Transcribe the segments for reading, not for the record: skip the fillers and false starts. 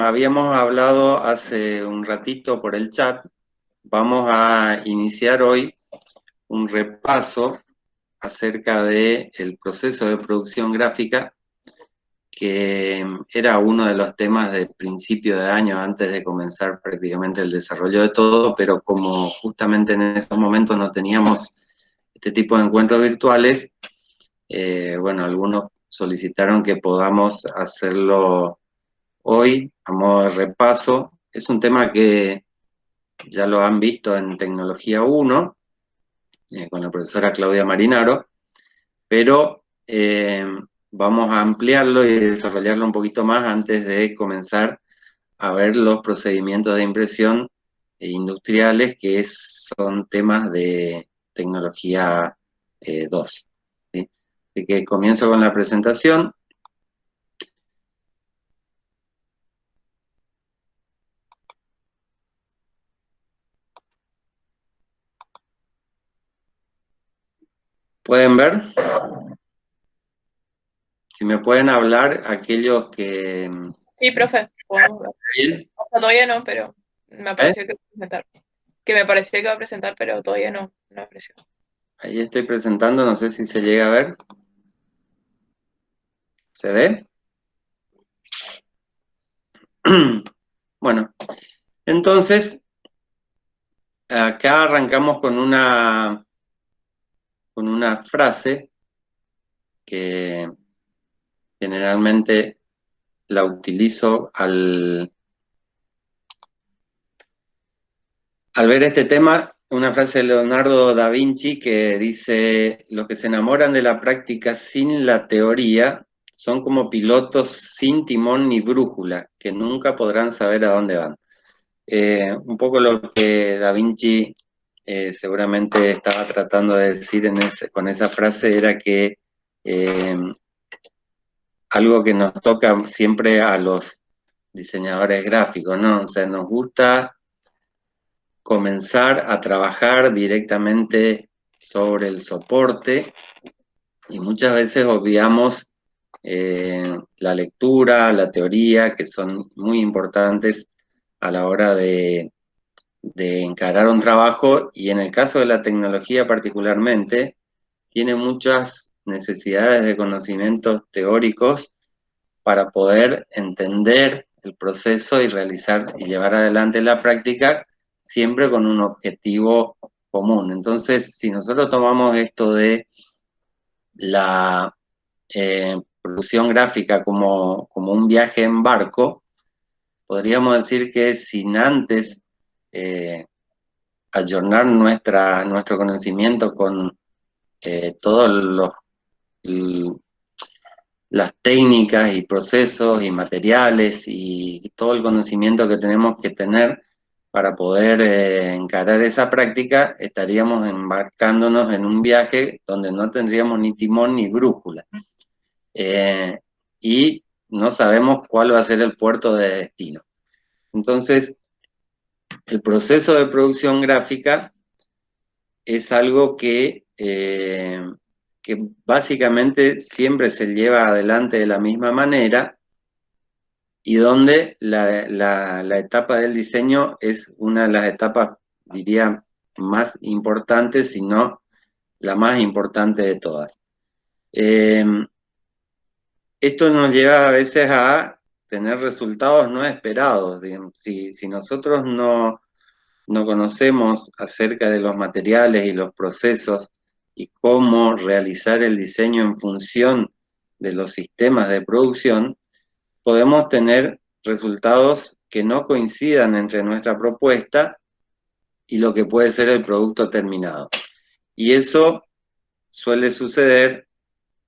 habíamos hablado hace un ratito por el chat, vamos a iniciar hoy un repaso acerca del proceso de producción gráfica, que era uno de los temas de principio de año, antes de comenzar prácticamente el desarrollo de todo, pero como justamente en esos momentos no teníamos este tipo de encuentros virtuales, bueno, algunos solicitaron que podamos hacerlo hoy a modo de repaso. Es un tema que ya lo han visto en Tecnología 1, con la profesora Claudia Marinaro, pero vamos a ampliarlo y desarrollarlo un poquito más antes de comenzar a ver los procedimientos de impresión industriales, que son temas de Tecnología 2. ¿Sí? Así que comienzo con la presentación. ¿Pueden ver? Si me pueden hablar aquellos que... Sí, profe, podemos ver. ¿Bien? O sea, todavía no, pero me ¿Eh? pareció que iba a presentar. Que me pareció que iba a presentar, pero todavía no apareció. Ahí estoy presentando, no sé si se llega a ver. ¿Se ve? Bueno, entonces acá arrancamos con una frase que generalmente la utilizo al ver este tema, una frase de Leonardo da Vinci que dice: los que se enamoran de la práctica sin la teoría son como pilotos sin timón ni brújula, que nunca podrán saber a dónde van. Un poco lo que Da Vinci seguramente estaba tratando de decir con esa frase era que eh, algo que nos toca siempre a los diseñadores gráficos, ¿no? O sea, nos gusta comenzar a trabajar directamente sobre el soporte y muchas veces obviamos la lectura, la teoría, que son muy importantes a la hora de encarar un trabajo, y en el caso de la tecnología particularmente, tiene muchas necesidades de conocimientos teóricos para poder entender el proceso y realizar y llevar adelante la práctica, siempre con un objetivo común. Entonces, si nosotros tomamos esto de la producción gráfica como un viaje en barco, podríamos decir que sin antes ayornar nuestro conocimiento con todos las técnicas y procesos y materiales y todo el conocimiento que tenemos que tener para poder encarar esa práctica, estaríamos embarcándonos en un viaje donde no tendríamos ni timón ni brújula. Y no sabemos cuál va a ser el puerto de destino. Entonces, el proceso de producción gráfica es algo que básicamente siempre se lleva adelante de la misma manera, y donde la etapa del diseño es una de las etapas, diría, más importantes, si no la más importante de todas. Esto nos lleva a veces a tener resultados no esperados. Digamos. Si nosotros no conocemos acerca de los materiales y los procesos y cómo realizar el diseño en función de los sistemas de producción, podemos tener resultados que no coincidan entre nuestra propuesta y lo que puede ser el producto terminado. Y eso suele suceder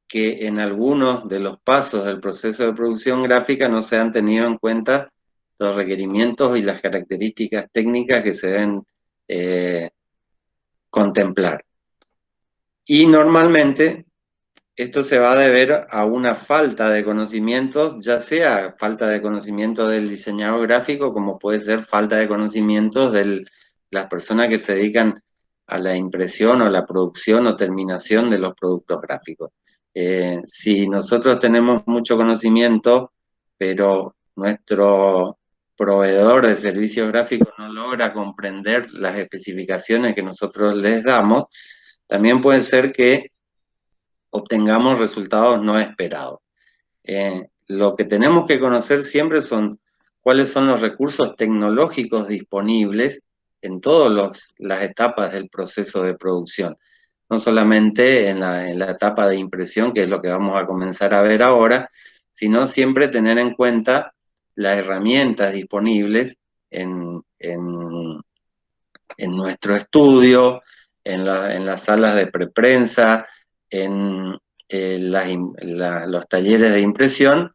que en algunos de los pasos del proceso de producción gráfica no se han tenido en cuenta los requerimientos y las características técnicas que se deben contemplar. Y normalmente esto se va a deber a una falta de conocimientos, ya sea falta de conocimiento del diseñador gráfico, como puede ser falta de conocimientos de las personas que se dedican a la impresión o la producción o terminación de los productos gráficos. Si nosotros tenemos mucho conocimiento, pero nuestro proveedor de servicios gráficos no logra comprender las especificaciones que nosotros les damos, también puede ser que obtengamos resultados no esperados. Lo que tenemos que conocer siempre son cuáles son los recursos tecnológicos disponibles en todas las etapas del proceso de producción, no solamente en la etapa de impresión, que es lo que vamos a comenzar a ver ahora, sino siempre tener en cuenta las herramientas disponibles en nuestro estudio, en las salas de preprensa, en los talleres de impresión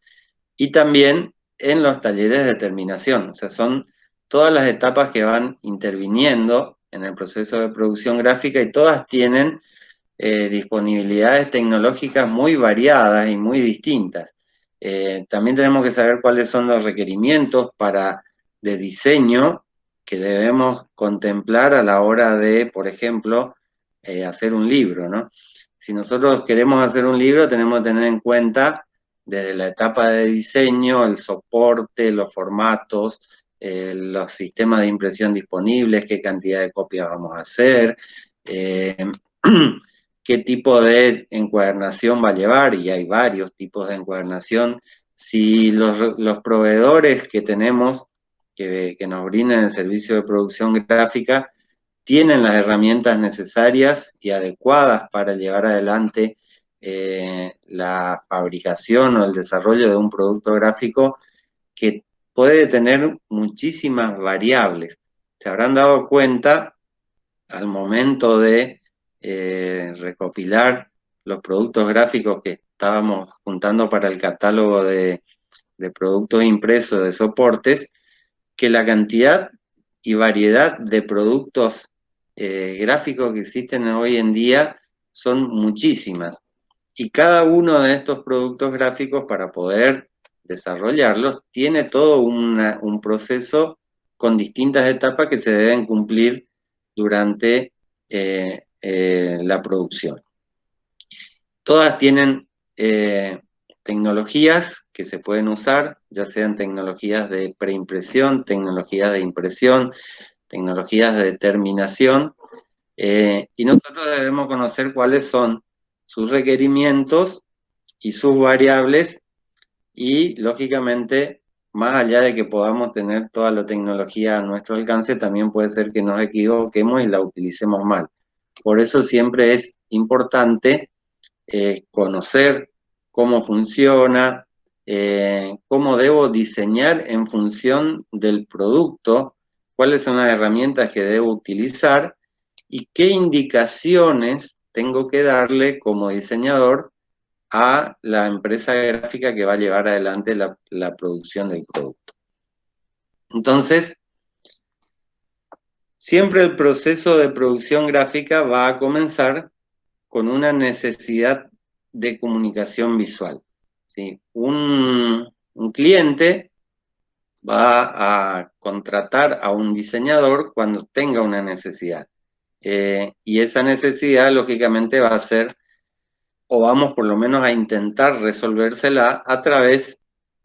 y también en los talleres de terminación. O sea, son todas las etapas que van interviniendo en el proceso de producción gráfica y todas tienen disponibilidades tecnológicas muy variadas y muy distintas. También tenemos que saber cuáles son los requerimientos de diseño que debemos contemplar a la hora de, por ejemplo, hacer un libro, ¿no? Si nosotros queremos hacer un libro, tenemos que tener en cuenta desde la etapa de diseño, el soporte, los formatos, los sistemas de impresión disponibles, qué cantidad de copias vamos a hacer, qué tipo de encuadernación va a llevar, y hay varios tipos de encuadernación. Si los proveedores que tenemos, que nos brindan el servicio de producción gráfica, tienen las herramientas necesarias y adecuadas para llevar adelante la fabricación o el desarrollo de un producto gráfico que puede tener muchísimas variables. Se habrán dado cuenta al momento de recopilar los productos gráficos que estábamos juntando para el catálogo de productos impresos, de soportes, que la cantidad y variedad de productos gráficos que existen hoy en día son muchísimas. Y cada uno de estos productos gráficos, para poder desarrollarlos, tiene todo un proceso con distintas etapas que se deben cumplir durante la producción. Todas tienen tecnologías que se pueden usar, ya sean tecnologías de preimpresión, tecnologías de impresión, tecnologías de terminación, y nosotros debemos conocer cuáles son sus requerimientos y sus variables, y lógicamente, más allá de que podamos tener toda la tecnología a nuestro alcance, también puede ser que nos equivoquemos y la utilicemos mal. Por eso siempre es importante conocer cómo funciona, cómo debo diseñar en función del producto, cuáles son las herramientas que debo utilizar y qué indicaciones tengo que darle como diseñador a la empresa gráfica que va a llevar adelante la producción del producto. Entonces, siempre el proceso de producción gráfica va a comenzar con una necesidad de comunicación visual, ¿sí? Un cliente va a contratar a un diseñador cuando tenga una necesidad. Y esa necesidad, lógicamente, va a ser, o vamos por lo menos a intentar resolvérsela a través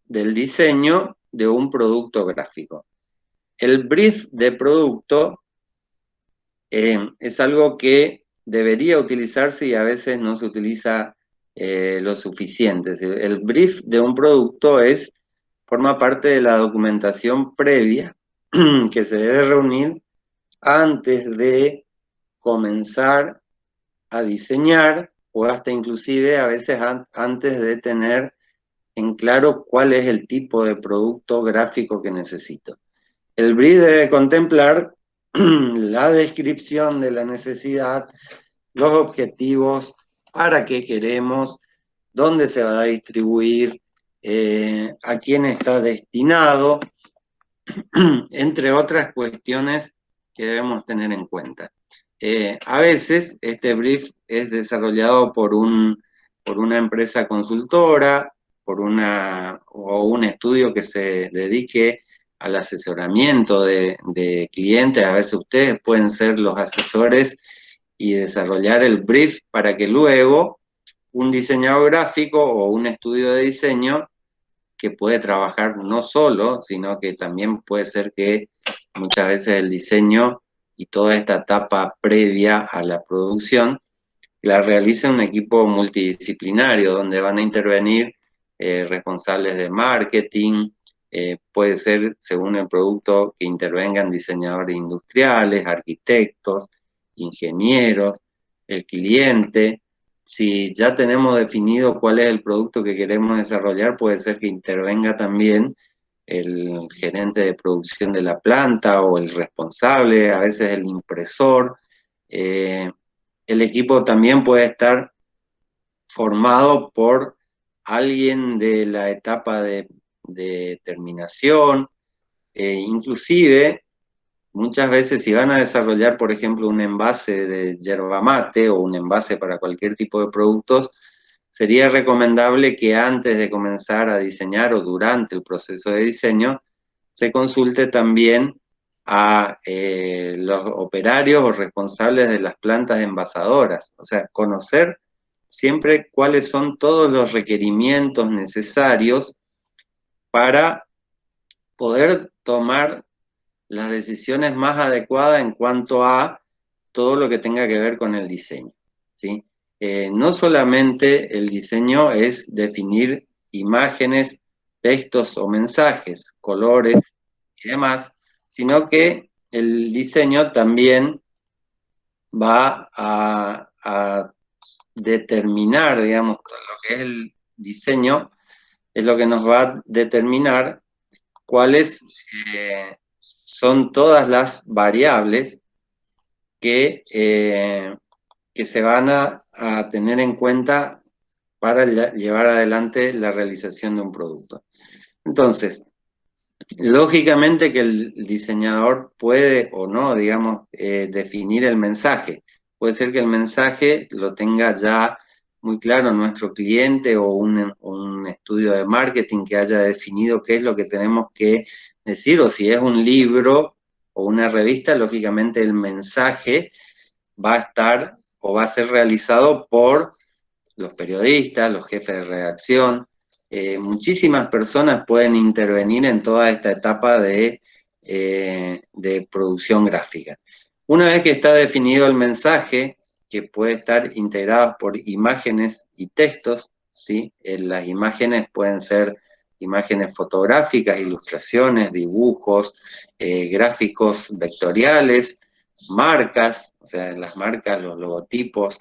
del diseño de un producto gráfico. El brief de producto es algo que debería utilizarse y a veces no se utiliza lo suficiente. El brief de un producto forma parte de la documentación previa que se debe reunir antes de comenzar a diseñar, o hasta inclusive a veces antes de tener en claro cuál es el tipo de producto gráfico que necesito. El brief debe contemplar la descripción de la necesidad, los objetivos, para qué queremos, dónde se va a distribuir, a quién está destinado, entre otras cuestiones que debemos tener en cuenta. A veces este brief es desarrollado por una empresa consultora, o un estudio que se dedique al asesoramiento de clientes. A veces ustedes pueden ser los asesores y desarrollar el brief para que luego un diseñador gráfico o un estudio de diseño que puede trabajar no solo, sino que también puede ser que muchas veces el diseño y toda esta etapa previa a la producción la realiza un equipo multidisciplinario donde van a intervenir responsables de marketing, puede ser, según el producto, que intervengan diseñadores industriales, arquitectos, ingenieros, el cliente. Si ya tenemos definido cuál es el producto que queremos desarrollar, puede ser que intervenga también el gerente de producción de la planta o el responsable, a veces el impresor. El equipo también puede estar formado por alguien de la etapa de terminación, inclusive muchas veces si van a desarrollar, por ejemplo, un envase de yerba mate o un envase para cualquier tipo de productos, sería recomendable que antes de comenzar a diseñar o durante el proceso de diseño, se consulte también a los operarios o responsables de las plantas envasadoras, o sea, conocer siempre cuáles son todos los requerimientos necesarios para poder tomar las decisiones más adecuadas en cuanto a todo lo que tenga que ver con el diseño, ¿sí? No solamente el diseño es definir imágenes, textos o mensajes, colores y demás, sino que el diseño también va a determinar, digamos, lo que es el diseño, es lo que nos va a determinar cuáles son todas las variables que se van a tener en cuenta para llevar adelante la realización de un producto. Entonces, lógicamente que el diseñador puede o no, digamos, definir el mensaje. Puede ser que el mensaje lo tenga ya muy claro nuestro cliente o un estudio de marketing que haya definido qué es lo que tenemos que decir, o si es un libro o una revista, lógicamente el mensaje va a estar o va a ser realizado por los periodistas, los jefes de redacción. Muchísimas personas pueden intervenir en toda esta etapa de producción gráfica. Una vez que está definido el mensaje, que puede estar integrado por imágenes y textos, ¿sí? Las imágenes pueden ser imágenes fotográficas, ilustraciones, dibujos, gráficos vectoriales, marcas, o sea, las marcas, los logotipos,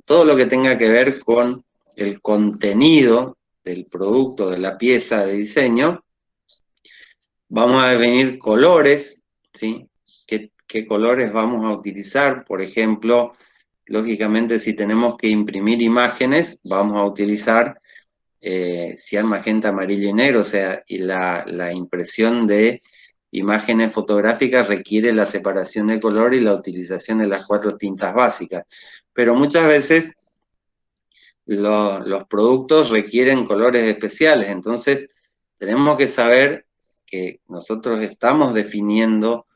todo lo que tenga que ver con el contenido del producto, de la pieza de diseño. Vamos a definir colores, ¿sí? ¿Qué colores vamos a utilizar? Por ejemplo, lógicamente si tenemos que imprimir imágenes, vamos a utilizar cian, magenta, amarillo y negro, o sea, y la impresión de imágenes fotográficas requiere la separación de color y la utilización de las 4 tintas básicas. Pero muchas veces los productos requieren colores especiales, entonces tenemos que saber que nosotros estamos definiendo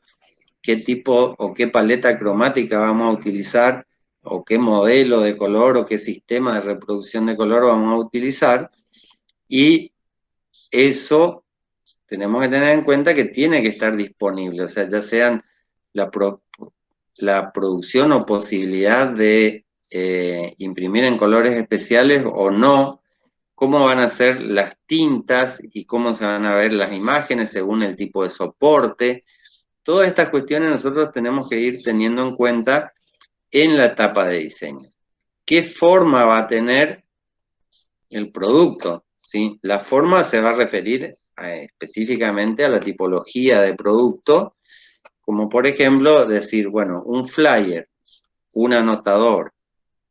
qué tipo o qué paleta cromática vamos a utilizar, o qué modelo de color o qué sistema de reproducción de color vamos a utilizar, y eso tenemos que tener en cuenta que tiene que estar disponible, o sea, ya sean la, la producción o posibilidad de imprimir en colores especiales o no, cómo van a ser las tintas y cómo se van a ver las imágenes según el tipo de soporte. Todas estas cuestiones nosotros tenemos que ir teniendo en cuenta en la etapa de diseño. ¿Qué forma va a tener el producto? ¿Sí? La forma se va a referir específicamente a la tipología de producto, como por ejemplo decir, bueno, un flyer, un anotador,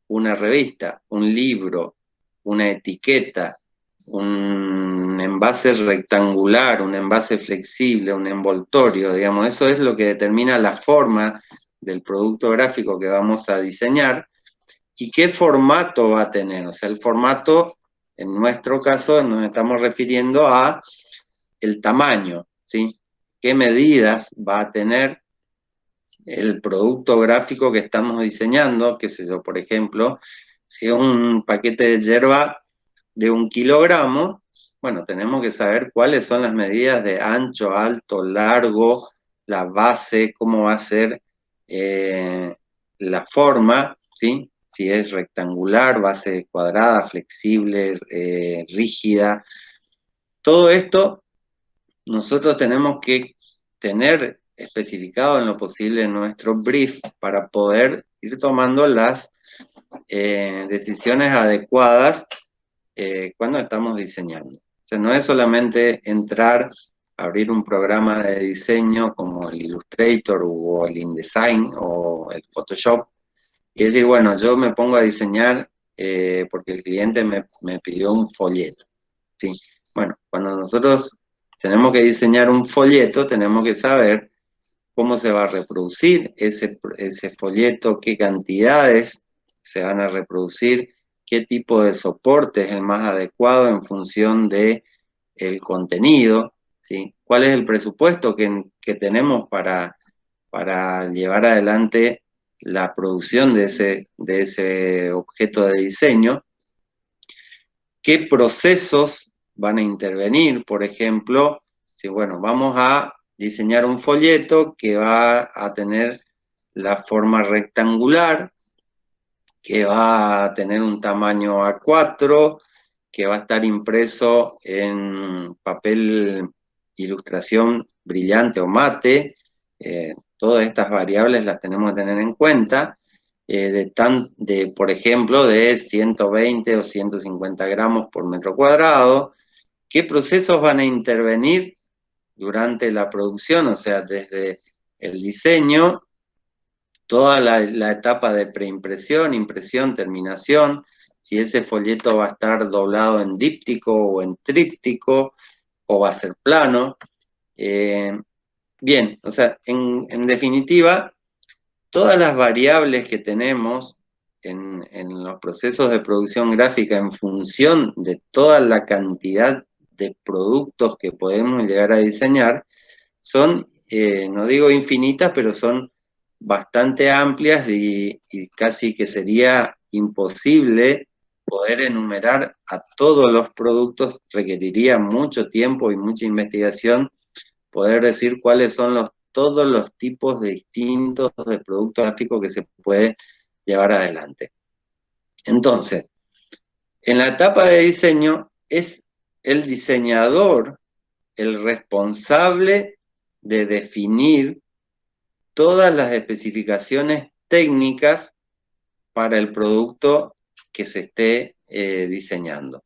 una revista, un libro, una etiqueta, un envase rectangular, un envase flexible, un envoltorio, digamos, eso es lo que determina la forma del producto gráfico que vamos a diseñar y qué formato va a tener. O sea, el formato, en nuestro caso, nos estamos refiriendo a el tamaño, ¿sí? ¿Qué medidas va a tener el producto gráfico que estamos diseñando? Qué sé yo, por ejemplo, si es un paquete de yerba de 1 kilogramo, Bueno, tenemos que saber cuáles son las medidas de ancho, alto, largo, la base, cómo va a ser la forma, ¿sí? Si es rectangular, base cuadrada, flexible, rígida. Todo esto nosotros tenemos que tener especificado en lo posible en nuestro brief para poder ir tomando las decisiones adecuadas cuando estamos diseñando. O sea, no es solamente entrar, abrir un programa de diseño como el Illustrator o el InDesign o el Photoshop y decir, bueno, yo me pongo a diseñar porque el cliente me pidió un folleto, ¿sí? Bueno, cuando nosotros tenemos que diseñar un folleto, tenemos que saber cómo se va a reproducir ese folleto, qué cantidades se van a reproducir, qué tipo de soporte es el más adecuado en función de el contenido, ¿sí? ¿Cuál es el presupuesto que tenemos para llevar adelante la producción de ese objeto de diseño? ¿Qué procesos van a intervenir? Por ejemplo, si bueno, vamos a diseñar un folleto que va a tener la forma rectangular, que va a tener un tamaño A4, que va a estar impreso en papel ilustración brillante o mate. Todas estas variables las tenemos que tener en cuenta. Por ejemplo, de 120 o 150 gramos por metro cuadrado. ¿Qué procesos van a intervenir durante la producción? O sea, desde el diseño, toda la etapa de preimpresión, impresión, terminación, si ese folleto va a estar doblado en díptico o en tríptico, o va a ser plano. Bien, o sea, en definitiva, todas las variables que tenemos en los procesos de producción gráfica en función de toda la cantidad de productos que podemos llegar a diseñar son, no digo infinitas, pero son bastante amplias y casi que sería imposible poder enumerar a todos los productos, requeriría mucho tiempo y mucha investigación poder decir cuáles son todos los tipos de distintos de productos gráficos que se puede llevar adelante. Entonces, en la etapa de diseño es el diseñador el responsable de definir todas las especificaciones técnicas para el producto que se esté diseñando.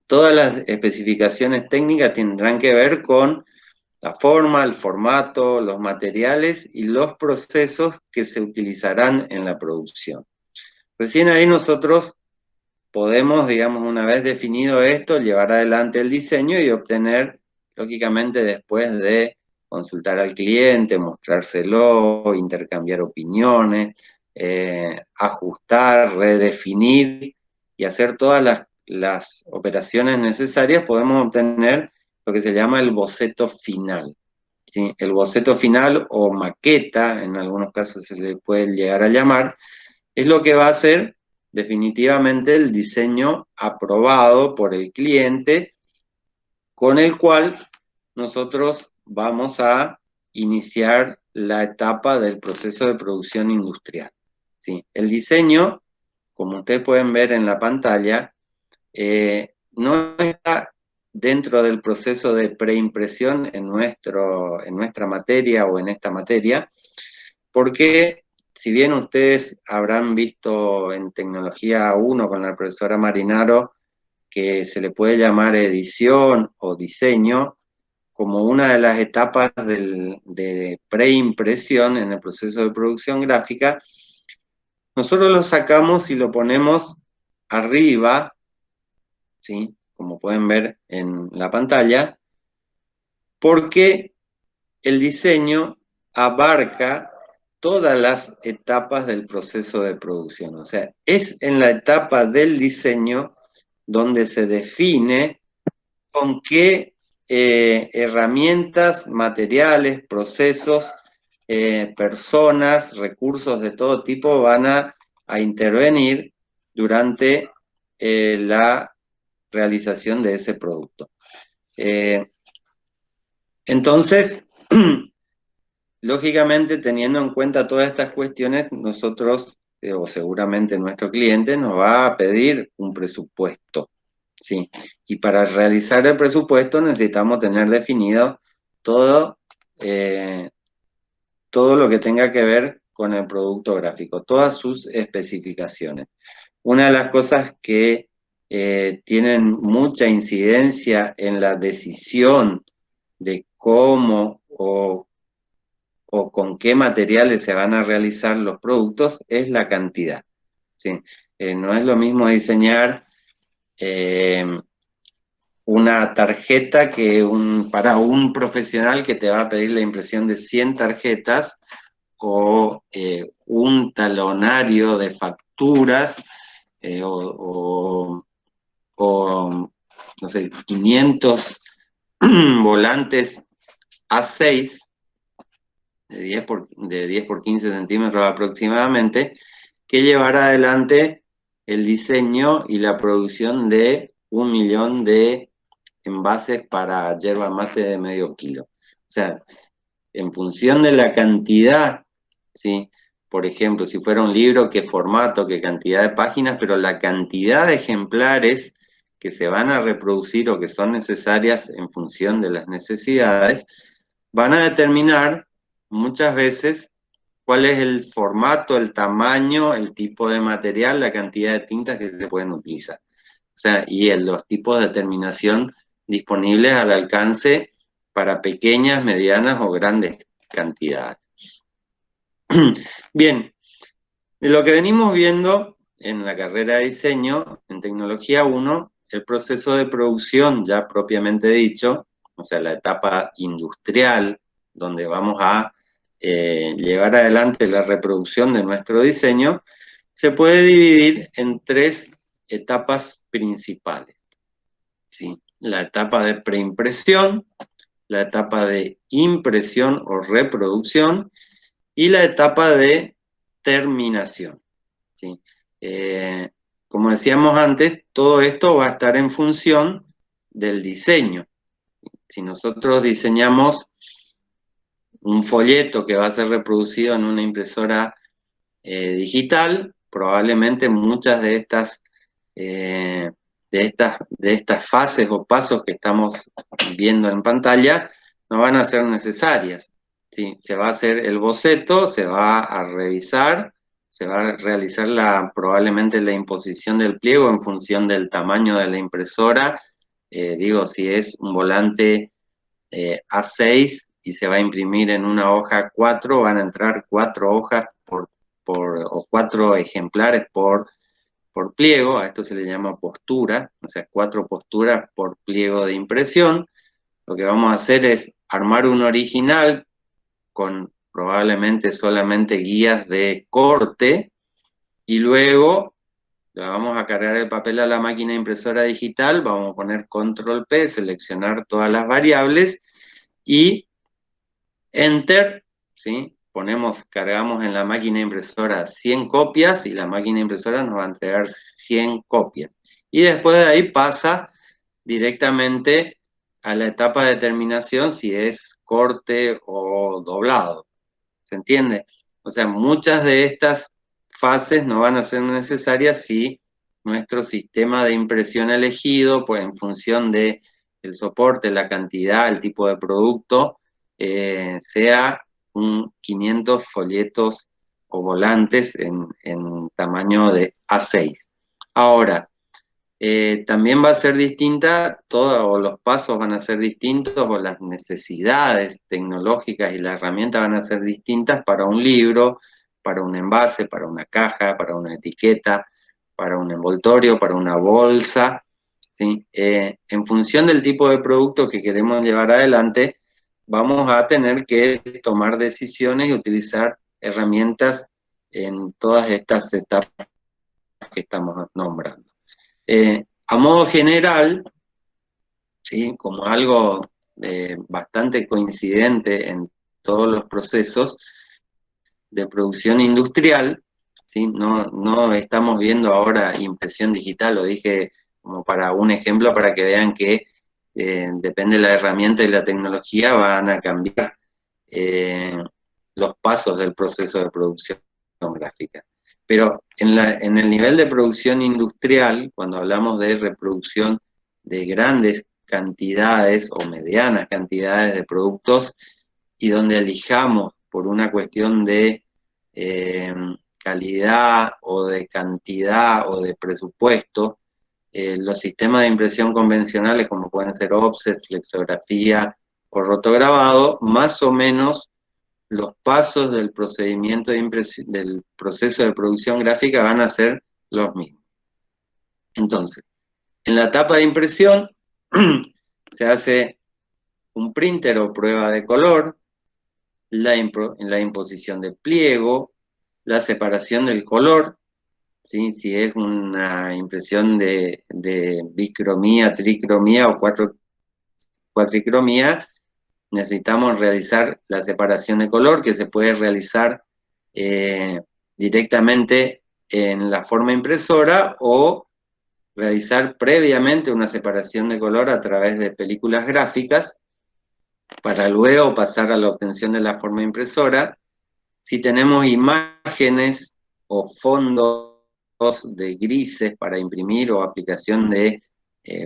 Todas las especificaciones técnicas tendrán que ver con la forma, el formato, los materiales y los procesos que se utilizarán en la producción. Recién ahí nosotros podemos, digamos, una vez definido esto, llevar adelante el diseño y obtener, lógicamente, después de consultar al cliente, mostrárselo, intercambiar opiniones, ajustar, redefinir y hacer todas las operaciones necesarias, podemos obtener lo que se llama el boceto final. ¿Sí? El boceto final o maqueta, en algunos casos se le puede llegar a llamar, es lo que va a ser definitivamente el diseño aprobado por el cliente, con el cual nosotros vamos a iniciar la etapa del proceso de producción industrial. ¿Sí? El diseño, como ustedes pueden ver en la pantalla, no está dentro del proceso de preimpresión en nuestra materia o en esta materia, porque si bien ustedes habrán visto en Tecnología 1 con la profesora Marinaro que se le puede llamar edición o diseño, como una de las etapas de preimpresión en el proceso de producción gráfica, nosotros lo sacamos y lo ponemos arriba, ¿sí? Como pueden ver en la pantalla, porque el diseño abarca todas las etapas del proceso de producción. O sea, es en la etapa del diseño donde se define con qué herramientas, materiales, procesos, personas, recursos de todo tipo van a intervenir durante la realización de ese producto. Entonces, lógicamente, teniendo en cuenta todas estas cuestiones, nosotros, o seguramente nuestro cliente, nos va a pedir un presupuesto, ¿sí? Y para realizar el presupuesto necesitamos tener definido todo, todo lo que tenga que ver con el producto gráfico, todas sus especificaciones. Una de las cosas que tienen mucha incidencia en la decisión de cómo o con qué materiales se van a realizar los productos es la cantidad, ¿sí? No es lo mismo diseñar una tarjeta para un profesional que te va a pedir la impresión de 100 tarjetas o un talonario de facturas o, no sé, 500 volantes A6 de 10 por 15 centímetros aproximadamente, que llevará adelante el diseño y la producción de 1 millón de envases para yerba mate de medio kilo. O sea, en función de la cantidad, ¿sí? Por ejemplo, si fuera un libro, qué formato, qué cantidad de páginas, pero la cantidad de ejemplares que se van a reproducir o que son necesarias en función de las necesidades, van a determinar muchas veces cuál es el formato, el tamaño, el tipo de material, la cantidad de tintas que se pueden utilizar. O sea, y los tipos de terminación disponibles al alcance para pequeñas, medianas o grandes cantidades. Bien, de lo que venimos viendo en la carrera de diseño, en Tecnología 1, el proceso de producción ya propiamente dicho, o sea, la etapa industrial, donde vamos a llevar adelante la reproducción de nuestro diseño, se puede dividir en 3 etapas principales, ¿sí? La etapa de preimpresión, la etapa de impresión o reproducción y la etapa de terminación, ¿sí? Como decíamos antes, todo esto va a estar en función del diseño. Si nosotros diseñamos un folleto que va a ser reproducido en una impresora digital, probablemente muchas de estas fases o pasos que estamos viendo en pantalla no van a ser necesarias, ¿sí? Se va a hacer el boceto, se va a revisar, se va a realizar probablemente la imposición del pliego en función del tamaño de la impresora. Digo, si es un volante A6 y se va a imprimir en una hoja 4, van a entrar 4 hojas o 4 ejemplares por pliego. A esto se le llama postura, o sea, 4 posturas por pliego de impresión. Lo que vamos a hacer es armar un original con probablemente solamente guías de corte y luego le vamos a cargar el papel a la máquina impresora digital, vamos a poner control P, seleccionar todas las variables y Enter, ¿sí? Cargamos en la máquina impresora 100 copias y la máquina impresora nos va a entregar 100 copias. Y después de ahí pasa directamente a la etapa de terminación si es corte o doblado. ¿Se entiende? O sea, muchas de estas fases no van a ser necesarias si nuestro sistema de impresión elegido, pues en función de el soporte, la cantidad, el tipo de producto, sea un 500 folletos o volantes en tamaño de A6. Ahora, también va a ser distinta, o los pasos van a ser distintos, o las necesidades tecnológicas y las herramientas van a ser distintas para un libro, para un envase, para una caja, para una etiqueta, para un envoltorio, para una bolsa, ¿sí? En función del tipo de producto que queremos llevar adelante, vamos a tener que tomar decisiones y utilizar herramientas en todas estas etapas que estamos nombrando. A modo general, ¿sí? Como algo bastante coincidente en todos los procesos de producción industrial, ¿sí? No estamos viendo ahora impresión digital, lo dije como para un ejemplo, para que vean que depende de la herramienta y la tecnología, van a cambiar los pasos del proceso de producción gráfica. Pero en el nivel de producción industrial, cuando hablamos de reproducción de grandes cantidades o medianas cantidades de productos, y donde elijamos por una cuestión de calidad o de cantidad o de presupuesto, los sistemas de impresión convencionales, como pueden ser offset, flexografía o rotograbado, más o menos los pasos del procedimiento del proceso de producción gráfica van a ser los mismos. Entonces, en la etapa de impresión se hace un printer o prueba de color, la imposición de pliego, la separación del color, ¿sí? Si es una impresión de bicromía, tricromía o cuatricromía, necesitamos realizar la separación de color, que se puede realizar directamente en la forma impresora o realizar previamente una separación de color a través de películas gráficas para luego pasar a la obtención de la forma impresora. Si tenemos imágenes o fondos de grises para imprimir o aplicación de,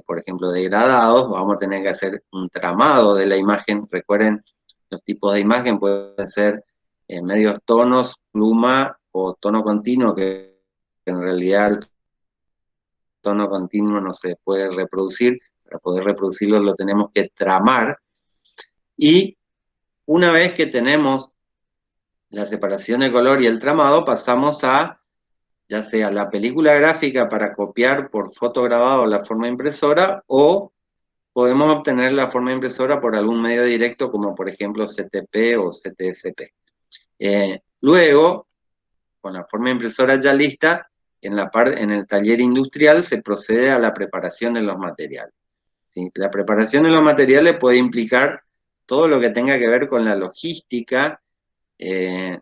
por ejemplo, degradados, vamos a tener que hacer un tramado de la imagen. Recuerden, los tipos de imagen pueden ser medios tonos, pluma o tono continuo, que en realidad el tono continuo no se puede reproducir. Para poder reproducirlo lo tenemos que tramar. Y una vez que tenemos la separación de color y el tramado, pasamos a, ya sea la película gráfica para copiar por fotograbado la forma impresora, o podemos obtener la forma impresora por algún medio directo, como por ejemplo CTP o CTFP. Luego, con la forma impresora ya lista, en el taller industrial se procede a la preparación de los materiales. ¿Sí? La preparación de los materiales puede implicar todo lo que tenga que ver con la logística de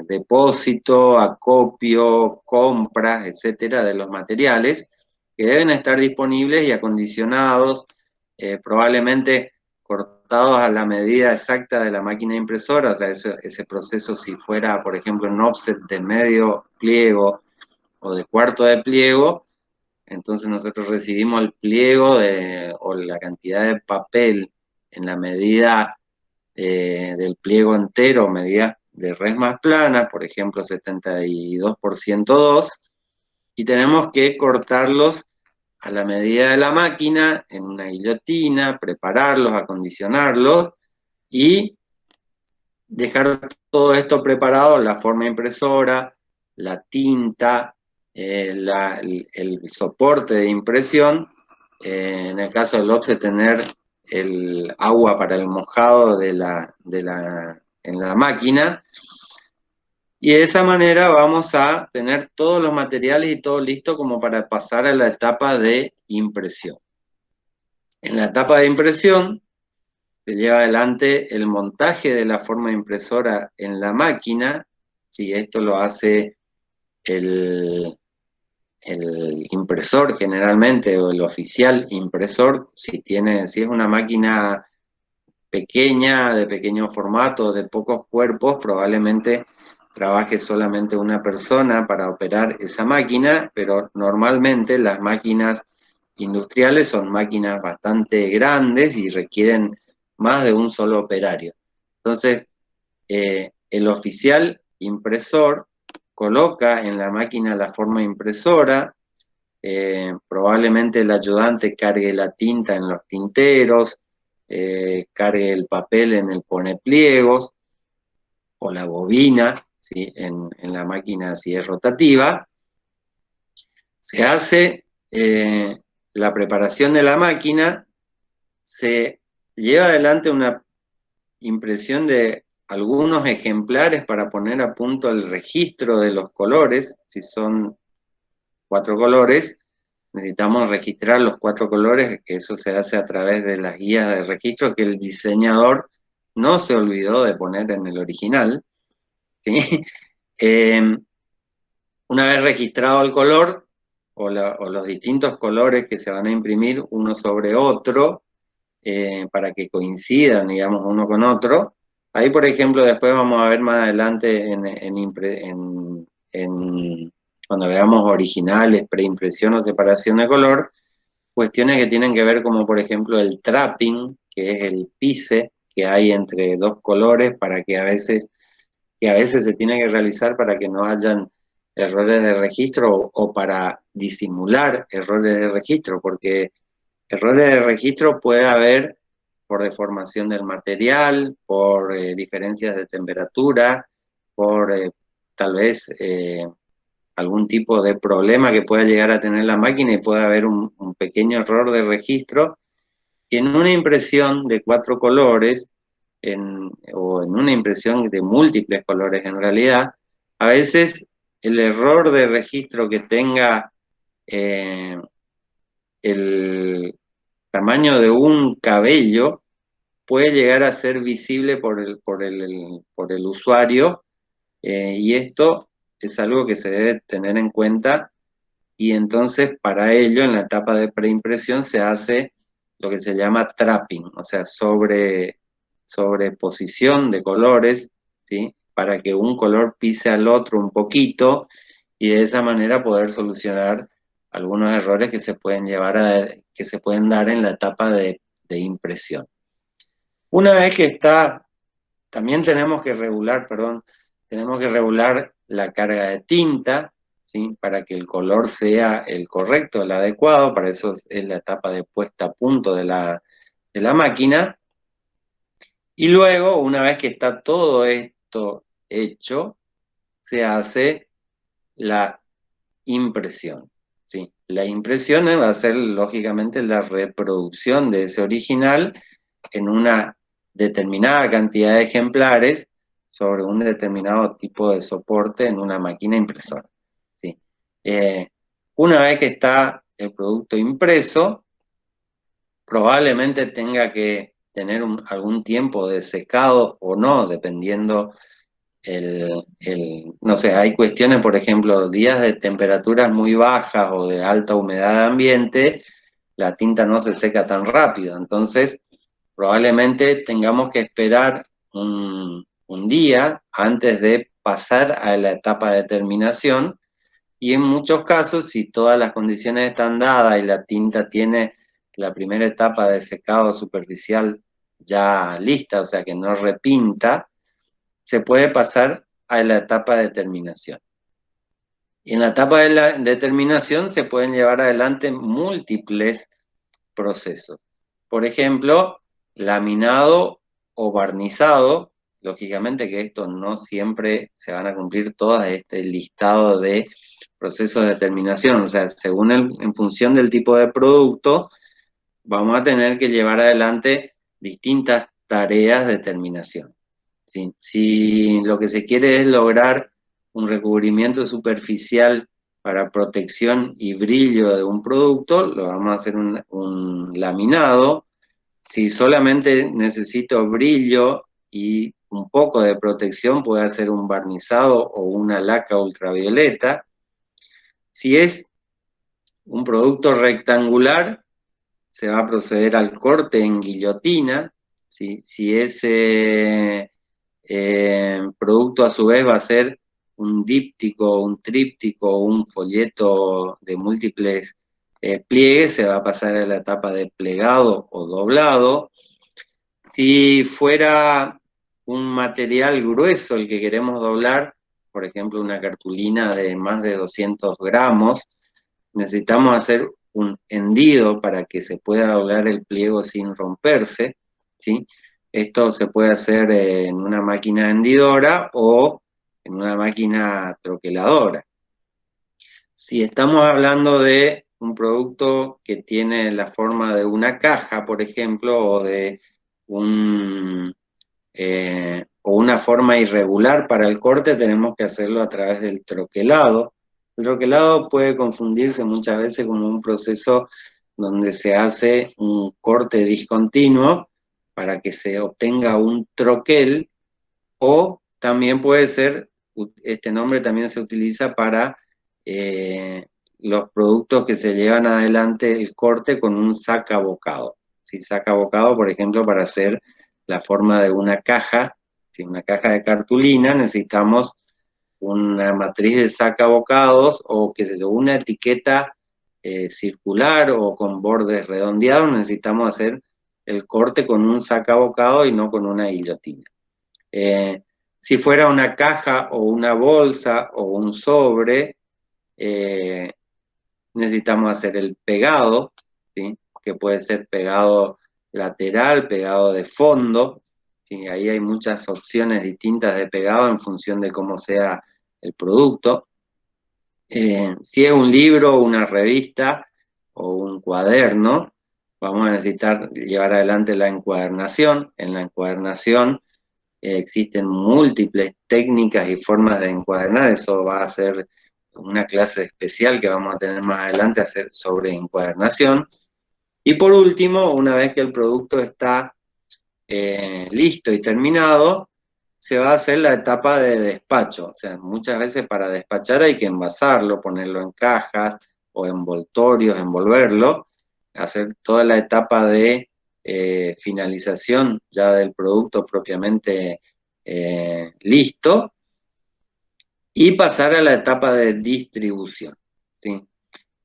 depósito, acopio, compras, etcétera, de los materiales que deben estar disponibles y acondicionados, probablemente cortados a la medida exacta de la máquina impresora. O sea, ese proceso, si fuera, por ejemplo, un offset de medio pliego o de cuarto de pliego, entonces nosotros recibimos el pliego o la cantidad de papel en la medida del pliego entero, medida de res más plana, por ejemplo 72 por 102, y tenemos que cortarlos a la medida de la máquina, en una guillotina, prepararlos, acondicionarlos, y dejar todo esto preparado, la forma impresora, la tinta, el soporte de impresión, en el caso del offset tener el agua para el mojado en la máquina, y de esa manera vamos a tener todos los materiales y todo listo como para pasar a la etapa de impresión. En la etapa de impresión se lleva adelante el montaje de la forma impresora en la máquina. Si esto lo hace el impresor generalmente, o el oficial impresor, si es una máquina pequeña, de pequeño formato, de pocos cuerpos, probablemente trabaje solamente una persona para operar esa máquina, pero normalmente las máquinas industriales son máquinas bastante grandes y requieren más de un solo operario. Entonces, el oficial impresor coloca en la máquina la forma impresora, probablemente el ayudante cargue la tinta en los tinteros, cargue el papel en el ponepliegos, o la bobina, ¿sí? en la máquina si es rotativa. Se hace la preparación de la máquina, se lleva adelante una impresión de algunos ejemplares para poner a punto el registro de los colores. Si son 4 colores, necesitamos registrar los 4 colores, que eso se hace a través de las guías de registro que el diseñador no se olvidó de poner en el original, ¿sí? Una vez registrado el color, o los distintos colores que se van a imprimir uno sobre otro para que coincidan, digamos, uno con otro. Ahí, por ejemplo, después vamos a ver más adelante cuando veamos originales, preimpresión o separación de color, cuestiones que tienen que ver como, por ejemplo, el trapping, que es el pise que hay entre dos colores para que a veces se tiene que realizar para que no hayan errores de registro o para disimular errores de registro, porque errores de registro puede haber por deformación del material, por diferencias de temperatura, por tal vez algún tipo de problema que pueda llegar a tener la máquina y puede haber un pequeño error de registro. Y en una impresión de cuatro colores, o en una impresión de múltiples colores en realidad, a veces el error de registro que tenga eh, el tamaño de un cabello puede llegar a ser visible por el usuario, y esto es algo que se debe tener en cuenta, y entonces para ello en la etapa de preimpresión se hace lo que se llama trapping, o sea, sobreposición de colores, ¿sí? Para que un color pise al otro un poquito y de esa manera poder solucionar algunos errores que se pueden que se pueden dar en la etapa de impresión. Una vez que está, también tenemos que regular, perdón, tenemos que regular la carga de tinta, ¿sí? Para que el color sea el correcto, el adecuado, para eso es la etapa de puesta a punto de la máquina. Y luego, una vez que está todo esto hecho, se hace la impresión, ¿sí? La impresión va a ser, lógicamente, la reproducción de ese original en una determinada cantidad de ejemplares sobre un determinado tipo de soporte en una máquina impresora, ¿sí? Eh, una vez que está el producto impreso, probablemente tenga que tener algún tiempo de secado o no, dependiendo no sé, hay cuestiones, por ejemplo, días de temperaturas muy bajas o de alta humedad de ambiente, la tinta no se seca tan rápido, entonces probablemente tengamos que esperar un día antes de pasar a la etapa de terminación, y en muchos casos, si todas las condiciones están dadas y la tinta tiene la primera etapa de secado superficial ya lista, o sea que no repinta, se puede pasar a la etapa de terminación. Y en la etapa de la determinación se pueden llevar adelante múltiples procesos. Por ejemplo, laminado o barnizado, lógicamente que esto no siempre se van a cumplir todas este listado de procesos de terminación, o sea, según en función del tipo de producto, vamos a tener que llevar adelante distintas tareas de terminación. Si lo que se quiere es lograr un recubrimiento superficial para protección y brillo de un producto, lo vamos a hacer un laminado. Si solamente necesito brillo y un poco de protección, puede hacer un barnizado o una laca ultravioleta. Si es un producto rectangular, se va a proceder al corte en guillotina. ¿Sí? Si ese producto a su vez va a ser un díptico, un tríptico, un folleto de múltiples pliegues, se va a pasar a la etapa de plegado o doblado. Si fuera un material grueso el que queremos doblar, por ejemplo una cartulina de más de 200 gramos, necesitamos hacer un hendido para que se pueda doblar el pliego sin romperse, ¿sí? Esto se puede hacer en una máquina hendidora o en una máquina troqueladora. Si estamos hablando de un producto que tiene la forma de una caja, por ejemplo, o de o una forma irregular para el corte, tenemos que hacerlo a través del troquelado. El troquelado puede confundirse muchas veces como un proceso donde se hace un corte discontinuo para que se obtenga un troquel, o también puede ser, este nombre también se utiliza para los productos que se llevan adelante el corte con un sacabocado. ¿Sí? Sacabocado, por ejemplo, para hacer la forma de una caja, ¿sí? Una caja de cartulina, necesitamos una matriz de sacabocados o, qué sé yo, una etiqueta circular o con bordes redondeados, necesitamos hacer el corte con un sacabocado y no con una guillotina. Si fuera una caja o una bolsa o un sobre, necesitamos hacer el pegado, ¿sí? Que puede ser pegado lateral, pegado de fondo, ¿sí? Ahí hay muchas opciones distintas de pegado en función de cómo sea el producto. Si es un libro, una revista o un cuaderno, vamos a necesitar llevar adelante la encuadernación. En la encuadernación existen múltiples técnicas y formas de encuadernar, eso va a ser una clase especial que vamos a tener más adelante hacer sobre encuadernación. Y por último, una vez que el producto está listo y terminado, se va a hacer la etapa de despacho. O sea, muchas veces para despachar hay que envasarlo, ponerlo en cajas o envoltorios, envolverlo, hacer toda la etapa de finalización ya del producto propiamente listo y pasar a la etapa de distribución. ¿Sí?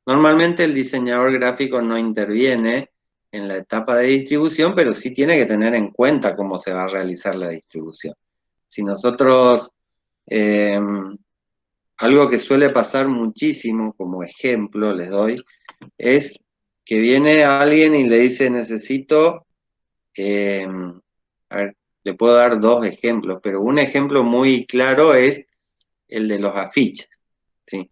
Normalmente el diseñador gráfico no interviene en la etapa de distribución, pero sí tiene que tener en cuenta cómo se va a realizar la distribución. Si nosotros, eh, algo que suele pasar muchísimo, como ejemplo les doy, es que viene alguien y le dice, necesito, a ver, le puedo dar dos ejemplos, pero un ejemplo muy claro es el de los afiches, ¿sí?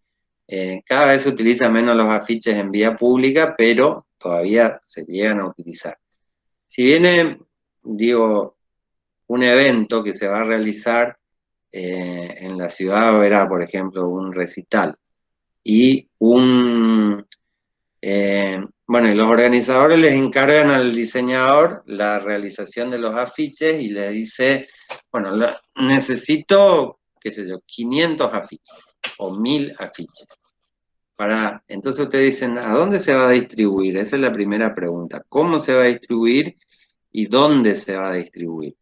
Cada vez se utilizan menos los afiches en vía pública, pero todavía se llegan a utilizar. Si viene, digo, un evento que se va a realizar en la ciudad de Oberá, por ejemplo, un recital, y bueno, y los organizadores les encargan al diseñador la realización de los afiches y le dice, bueno, necesito, qué sé yo, 500 afiches o 1000 afiches. Entonces ustedes dicen, ¿a dónde se va a distribuir? Esa es la primera pregunta. ¿Cómo se va a distribuir y dónde se va a distribuir?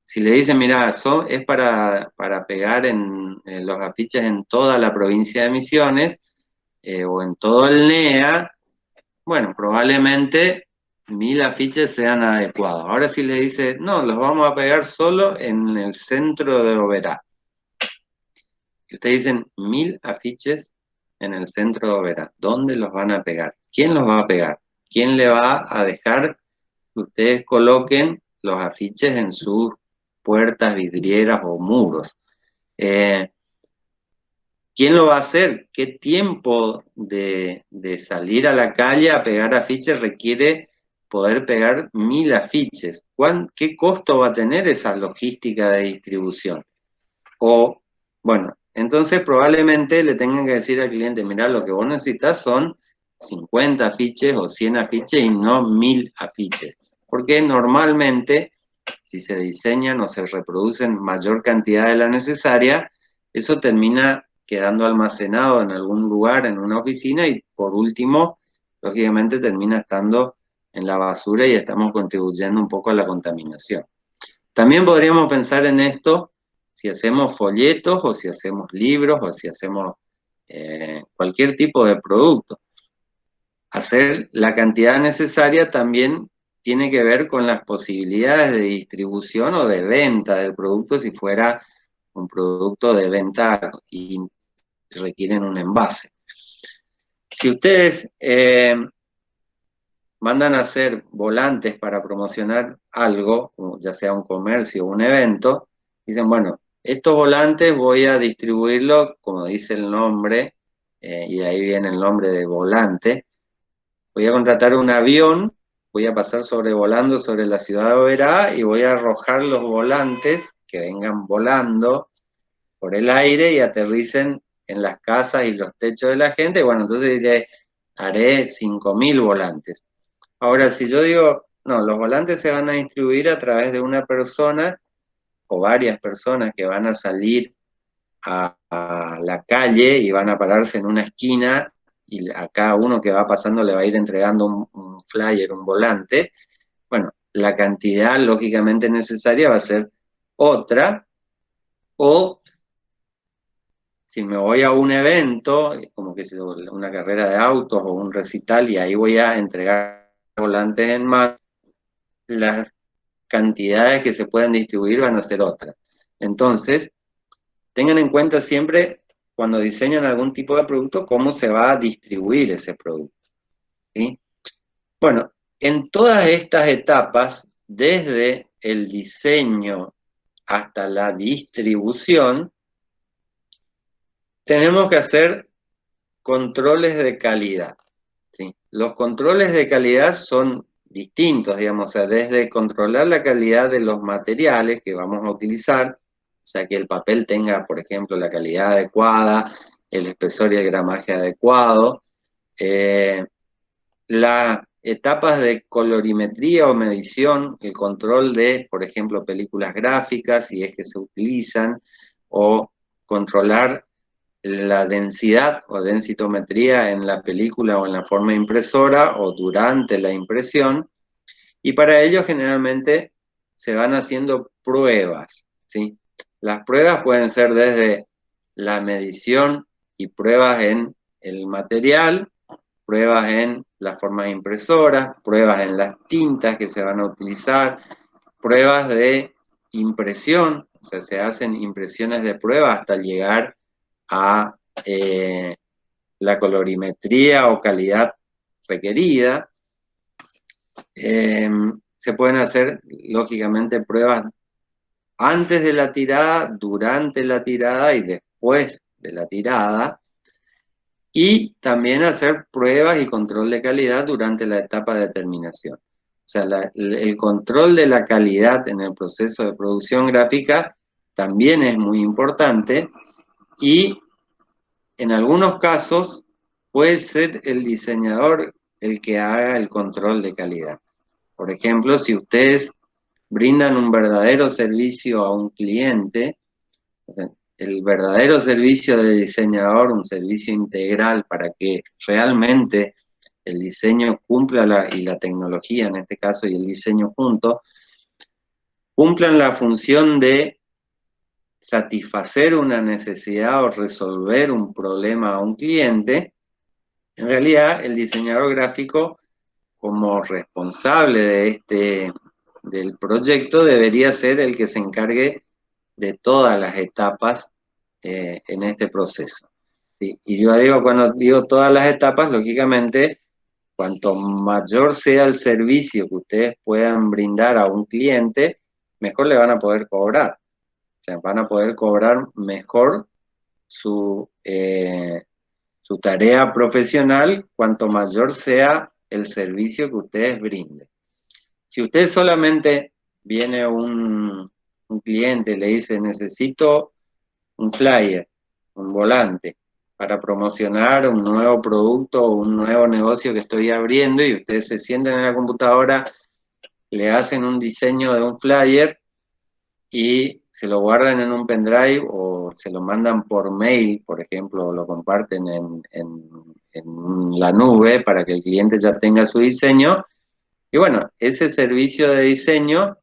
Si le dicen, mira, es para pegar en los afiches en toda la provincia de Misiones o en todo el NEA, bueno, probablemente 1000 afiches sean adecuados. Ahora si le dice, no, los vamos a pegar solo en el centro de Oberá. Y ustedes dicen, 1000 afiches en el centro de Oberá. ¿Dónde los van a pegar? ¿Quién los va a pegar? ¿Quién le va a dejar que ustedes coloquen los afiches en sus puertas, vidrieras o muros? ¿Quién lo va a hacer? ¿Qué tiempo de salir a la calle a pegar afiches requiere poder pegar 1000 afiches? ¿Qué costo va a tener esa logística de distribución? O, bueno, entonces probablemente le tengan que decir al cliente, mirá, lo que vos necesitas son 50 afiches o 100 afiches y no 1000 afiches. Porque normalmente, si se diseñan o se reproducen mayor cantidad de la necesaria, eso termina quedando almacenado en algún lugar, en una oficina, y por último, lógicamente termina estando en la basura y estamos contribuyendo un poco a la contaminación. También podríamos pensar en esto si hacemos folletos o si hacemos libros o si hacemos cualquier tipo de producto. Hacer la cantidad necesaria también tiene que ver con las posibilidades de distribución o de venta del producto si fuera un producto de venta y requieren un envase. Si ustedes mandan a hacer volantes para promocionar algo, ya sea un comercio o un evento, dicen, bueno, estos volantes voy a distribuirlo, como dice el nombre, y ahí viene el nombre de volante, voy a contratar un avión, voy a pasar sobrevolando sobre la ciudad de Oberá y voy a arrojar los volantes que vengan volando por el aire y aterricen en las casas y los techos de la gente. Bueno, entonces diré, haré 5000 volantes. Ahora, si yo digo, no, los volantes se van a distribuir a través de una persona o varias personas que van a salir a la calle y van a pararse en una esquina y a cada uno que va pasando le va a ir entregando un flyer, un volante, bueno, la cantidad lógicamente necesaria va a ser otra, o si me voy a un evento, como que es una carrera de autos o un recital, y ahí voy a entregar volantes en mano, las cantidades que se pueden distribuir van a ser otras. Entonces, tengan en cuenta siempre, cuando diseñan algún tipo de producto, cómo se va a distribuir ese producto, ¿sí? Bueno, en todas estas etapas, desde el diseño hasta la distribución, tenemos que hacer controles de calidad, ¿sí? Los controles de calidad son distintos, digamos, o sea, desde controlar la calidad de los materiales que vamos a utilizar, o sea, que el papel tenga, por ejemplo, la calidad adecuada, el espesor y el gramaje adecuado, las etapas de colorimetría o medición, el control de, por ejemplo, películas gráficas, si es que se utilizan, o controlar la densidad o densitometría en la película o en la forma impresora o durante la impresión, y para ello generalmente se van haciendo pruebas, ¿sí? Las pruebas pueden ser desde la medición y pruebas en el material, pruebas en las formas impresoras, pruebas en las tintas que se van a utilizar, pruebas de impresión, o sea, se hacen impresiones de prueba hasta llegar a la colorimetría o calidad requerida. Se pueden hacer, lógicamente, pruebas antes de la tirada, durante la tirada y después de la tirada. Y también hacer pruebas y control de calidad durante la etapa de terminación. O sea, el control de la calidad en el proceso de producción gráfica también es muy importante y en algunos casos puede ser el diseñador el que haga el control de calidad. Por ejemplo, si ustedes brindan un verdadero servicio a un cliente, o sea, el verdadero servicio de diseñador, un servicio integral para que realmente el diseño cumpla y la tecnología en este caso y el diseño juntos, cumplan la función de satisfacer una necesidad o resolver un problema a un cliente. En realidad, el diseñador gráfico, como responsable del proyecto, debería ser el que se encargue de todas las etapas en este proceso. ¿Sí? Y yo digo, cuando digo todas las etapas, lógicamente, cuanto mayor sea el servicio que ustedes puedan brindar a un cliente, mejor le van a poder cobrar. O sea, van a poder cobrar mejor su tarea profesional, cuanto mayor sea el servicio que ustedes brinden. Si usted solamente viene un cliente y le dice, necesito un flyer, un volante, para promocionar un nuevo producto o un nuevo negocio que estoy abriendo, y ustedes se sientan en la computadora, le hacen un diseño de un flyer y se lo guardan en un pendrive o se lo mandan por mail, por ejemplo, o lo comparten en la nube para que el cliente ya tenga su diseño. Y bueno, ese servicio de diseño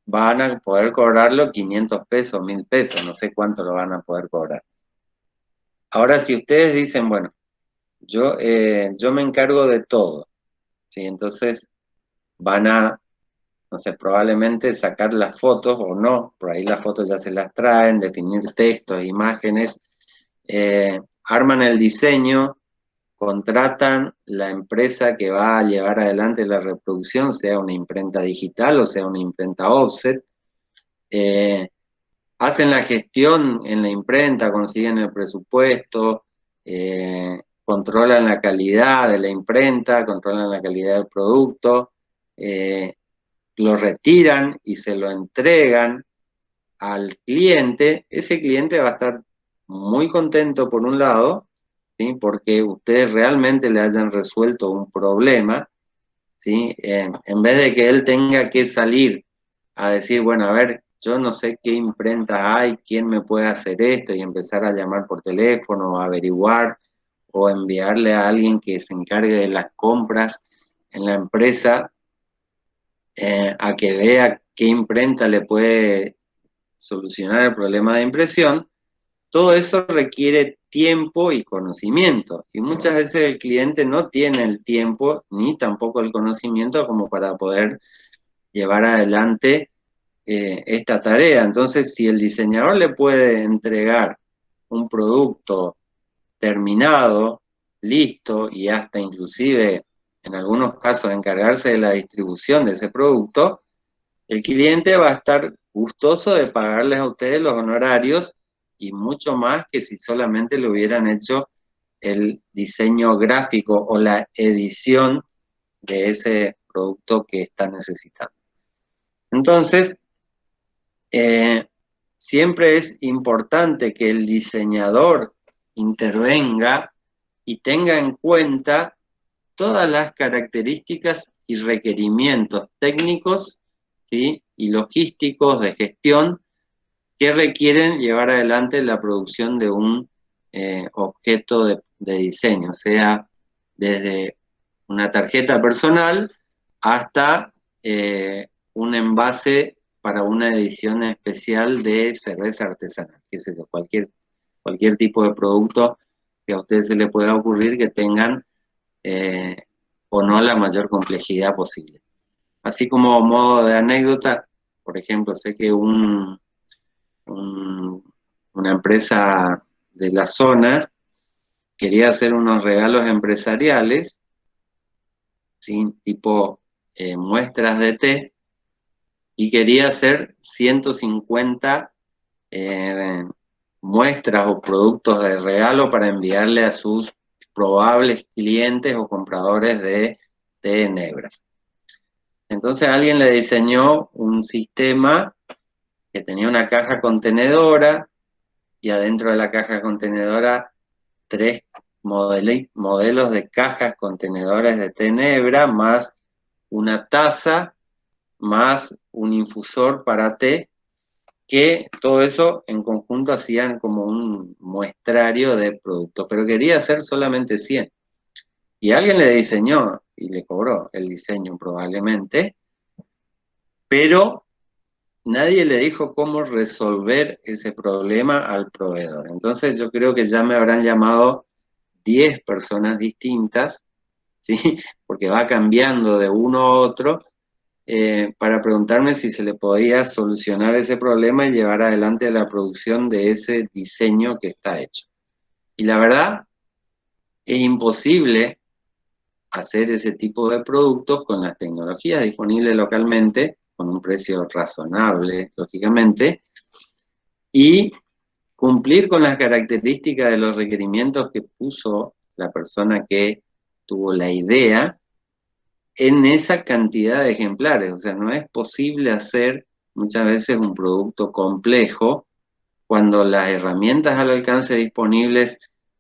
van a poder cobrarlo 500 pesos, 1000 pesos, no sé cuánto lo van a poder cobrar. Ahora, si ustedes dicen, bueno, yo me encargo de todo, ¿sí? Entonces van a, no sé, probablemente sacar las fotos o no, por ahí las fotos ya se las traen, definir textos, imágenes, arman el diseño, contratan la empresa que va a llevar adelante la reproducción, sea una imprenta digital o sea una imprenta offset, hacen la gestión en la imprenta, consiguen el presupuesto, controlan la calidad de la imprenta, controlan la calidad del producto, lo retiran y se lo entregan al cliente. Ese cliente va a estar muy contento por un lado, ¿sí? Porque ustedes realmente le hayan resuelto un problema, ¿sí? En vez de que él tenga que salir a decir, bueno, a ver, yo no sé qué imprenta hay, quién me puede hacer esto, y empezar a llamar por teléfono, a averiguar, o enviarle a alguien que se encargue de las compras en la empresa a que vea qué imprenta le puede solucionar el problema de impresión. Todo eso requiere tiempo y conocimiento, y muchas veces el cliente no tiene el tiempo ni tampoco el conocimiento como para poder llevar adelante esta tarea. Entonces, si el diseñador le puede entregar un producto terminado, listo, y hasta inclusive en algunos casos encargarse de la distribución de ese producto, el cliente va a estar gustoso de pagarles a ustedes los honorarios y mucho más que si solamente le hubieran hecho el diseño gráfico o la edición de ese producto que está necesitando. Entonces, siempre es importante que el diseñador intervenga y tenga en cuenta todas las características y requerimientos técnicos, ¿sí?, y logísticos de gestión que requieren llevar adelante la producción de un objeto de diseño, sea desde una tarjeta personal hasta un envase para una edición especial de cerveza artesanal, qué sé yo, cualquier tipo de producto que a ustedes se les pueda ocurrir que tengan eh, o no la mayor complejidad posible. Así como modo de anécdota, por ejemplo, sé que una empresa de la zona quería hacer unos regalos empresariales, ¿sí?, tipo muestras de té, y quería hacer 150 eh, muestras o productos de regalo para enviarle a sus probables clientes o compradores de té de nebras. Entonces alguien le diseñó un sistema que tenía una caja contenedora y adentro de la caja contenedora 3 modelos de cajas contenedores de té nebra, más una taza, más un infusor para té, que todo eso en conjunto hacían como un muestrario de productos, pero quería hacer solamente 100. Y alguien le diseñó y le cobró el diseño probablemente, pero nadie le dijo cómo resolver ese problema al proveedor. Entonces yo creo que ya me habrán llamado 10 personas distintas, ¿sí?, porque va cambiando de uno a otro, para preguntarme si se le podía solucionar ese problema y llevar adelante la producción de ese diseño que está hecho. Y la verdad, es imposible hacer ese tipo de productos con las tecnologías disponibles localmente, con un precio razonable, lógicamente, y cumplir con las características de los requerimientos que puso la persona que tuvo la idea en esa cantidad de ejemplares. O sea, no es posible hacer muchas veces un producto complejo cuando las herramientas al alcance disponibles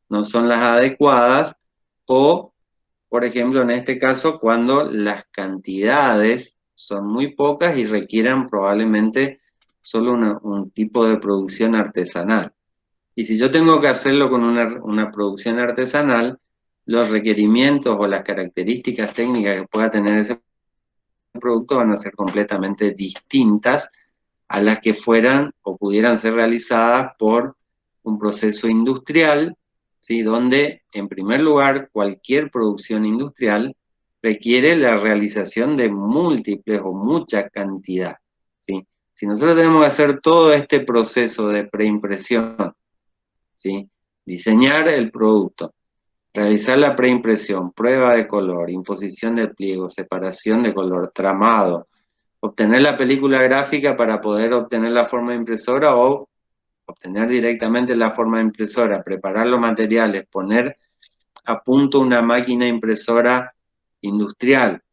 no son las adecuadas, o, por ejemplo, en este caso, cuando las cantidades son muy pocas y requieran probablemente solo un tipo de producción artesanal. Y si yo tengo que hacerlo con una producción artesanal, los requerimientos o las características técnicas que pueda tener ese producto van a ser completamente distintas a las que fueran o pudieran ser realizadas por un proceso industrial, ¿sí?, donde, en primer lugar, cualquier producción industrial requiere la realización de múltiples o mucha cantidad, ¿sí? Si nosotros tenemos que hacer todo este proceso de preimpresión, ¿sí?, diseñar el producto, realizar la preimpresión, prueba de color, imposición de pliego, separación de color, tramado, obtener la película gráfica para poder obtener la forma de impresora o obtener directamente la forma de impresora, preparar los materiales, poner a punto una máquina impresora industrial,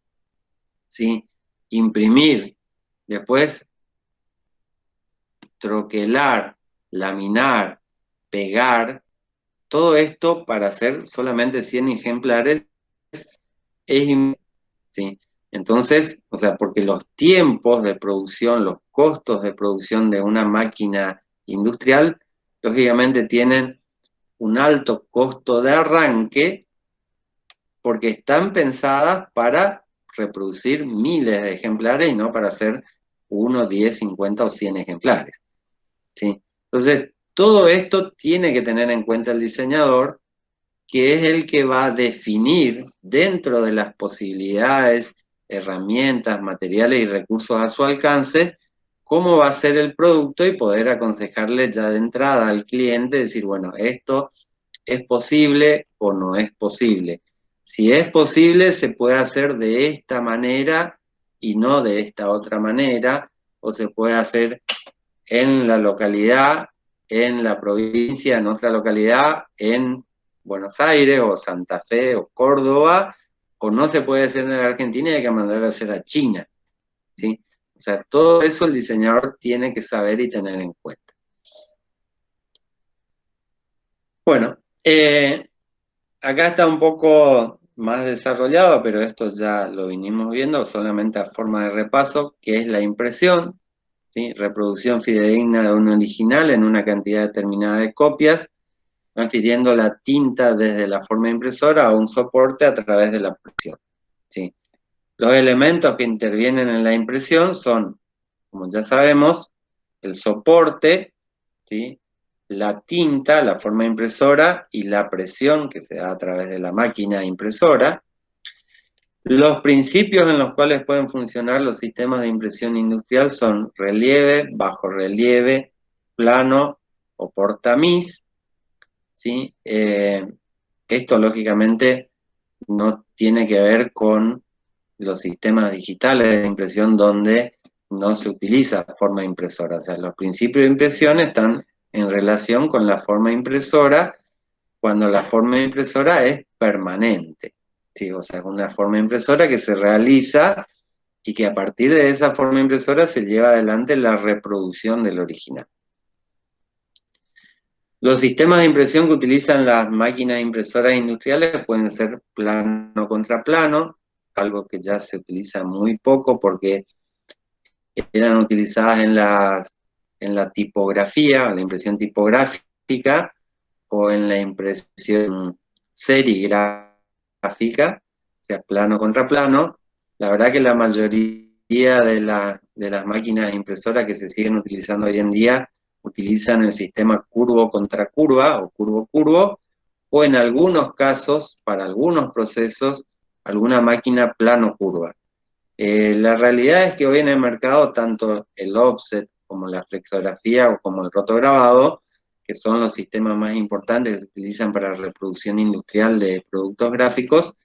¿sí?, imprimir, después troquelar, laminar, pegar. Todo esto para hacer solamente 100 ejemplares es, ¿sí? Entonces, o sea, porque los tiempos de producción, los costos de producción de una máquina industrial, lógicamente tienen un alto costo de arranque porque están pensadas para reproducir miles de ejemplares y no para hacer 1, 10, 50 o 100 ejemplares, ¿sí? Entonces, todo esto tiene que tener en cuenta el diseñador, que es el que va a definir dentro de las posibilidades, herramientas, materiales y recursos a su alcance, cómo va a ser el producto y poder aconsejarle ya de entrada al cliente, decir, bueno, esto es posible o no es posible. Si es posible, se puede hacer de esta manera y no de esta otra manera, o se puede hacer en la localidad, en la provincia, en otra localidad, en Buenos Aires o Santa Fe o Córdoba, o no se puede hacer en la Argentina y hay que mandar a hacer a China, ¿sí? O sea, todo eso el diseñador tiene que saber y tener en cuenta. Bueno, acá está un poco más desarrollado, pero esto ya lo vinimos viendo solamente a forma de repaso, que es la impresión, ¿sí? Reproducción fidedigna de un original en una cantidad determinada de copias, transfiriendo la tinta desde la forma impresora a un soporte a través de la presión, ¿sí? Los elementos que intervienen en la impresión son, como ya sabemos, el soporte, ¿sí? La tinta, la forma impresora y la presión que se da a través de la máquina impresora. Los principios en los cuales pueden funcionar los sistemas de impresión industrial son relieve, bajo relieve, plano o portamís, ¿sí? Esto lógicamente no tiene que ver con los sistemas digitales de impresión donde no se utiliza forma impresora. O sea, los principios de impresión están en relación con la forma impresora cuando la forma impresora es permanente, ¿sí? O sea, es una forma impresora que se realiza y que a partir de esa forma impresora se lleva adelante la reproducción del original. Los sistemas de impresión que utilizan las máquinas impresoras industriales pueden ser plano contra plano, algo que ya se utiliza muy poco porque eran utilizadas en la tipografía, la impresión tipográfica o en la impresión serigráfica, o sea, plano contra plano. La verdad que la mayoría de las máquinas impresoras que se siguen utilizando hoy en día utilizan el sistema curvo contra curva o curvo-curvo, o en algunos casos, para algunos procesos, alguna máquina plano-curva. La realidad es que hoy en el mercado, tanto el offset como la flexografía o como el rotograbado, que son los sistemas más importantes que se utilizan para la reproducción industrial de productos gráficos,